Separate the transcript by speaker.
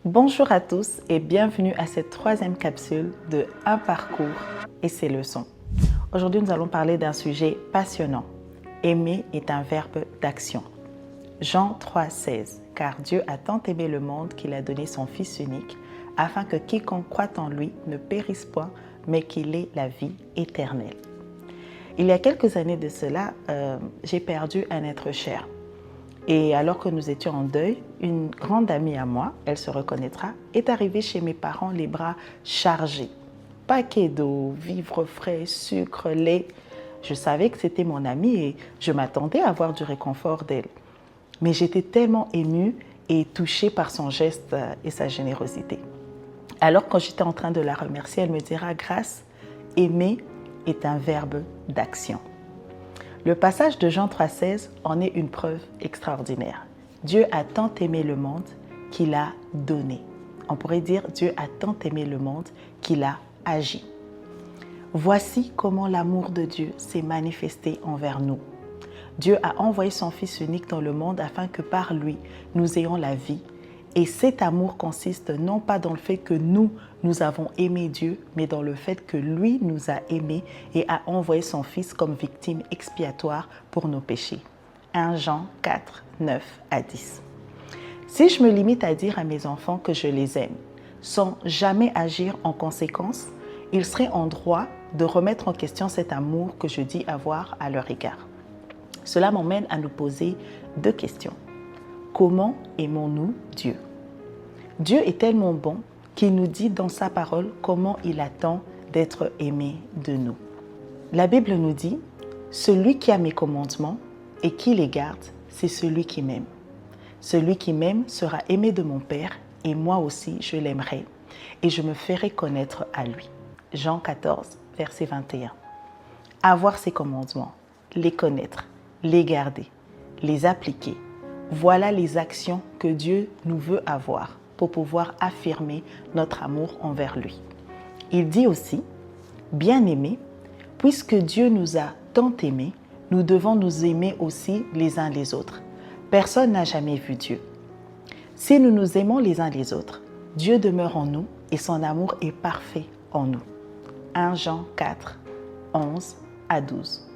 Speaker 1: Bonjour à tous et bienvenue à cette troisième capsule de Un parcours et ses leçons. Aujourd'hui, nous allons parler d'un sujet passionnant. Aimer est un verbe d'action. Jean 3,16 « Car Dieu a tant aimé le monde qu'il a donné son Fils unique, afin que quiconque croit en lui ne périsse point, mais qu'il ait la vie éternelle. » Il y a quelques années de cela, j'ai perdu un être cher. Et alors que nous étions en deuil, une grande amie à moi, elle se reconnaîtra, est arrivée chez mes parents les bras chargés. Paquet d'eau, vivres frais, sucre, lait. Je savais que c'était mon amie et je m'attendais à avoir du réconfort d'elle. Mais j'étais tellement émue et touchée par son geste et sa générosité. Alors quand j'étais en train de la remercier, elle me dira « Grâce, aimer est un verbe d'action ». Le passage de Jean 3,16 en est une preuve extraordinaire. Dieu a tant aimé le monde qu'il a donné. On pourrait dire Dieu a tant aimé le monde qu'il a agi. Voici comment l'amour de Dieu s'est manifesté envers nous. Dieu a envoyé son Fils unique dans le monde afin que par lui, nous ayons la vie. Et cet amour consiste non pas dans le fait que nous avons aimé Dieu, mais dans le fait que lui nous a aimés et a envoyé son Fils comme victime expiatoire pour nos péchés. 1 Jean 4, 9 à 10. Si je me limite à dire à mes enfants que je les aime, sans jamais agir en conséquence, ils seraient en droit de remettre en question cet amour que je dis avoir à leur égard. Cela m'emmène à nous poser deux questions. Comment aimons-nous Dieu? Dieu est tellement bon qu'il nous dit dans sa parole comment il attend d'être aimé de nous. La Bible nous dit « Celui qui a mes commandements et qui les garde, c'est celui qui m'aime. Celui qui m'aime sera aimé de mon Père et moi aussi je l'aimerai et je me ferai connaître à lui. » Jean 14, verset 21. Avoir ses commandements, les connaître, les garder, les appliquer. Voilà les actions que Dieu nous veut avoir pour pouvoir affirmer notre amour envers lui. Il dit aussi, « Bien-aimés, puisque Dieu nous a tant aimés, nous devons nous aimer aussi les uns les autres. Personne n'a jamais vu Dieu. Si nous nous aimons les uns les autres, Dieu demeure en nous et son amour est parfait en nous. » 1 Jean 4, 11 à 12.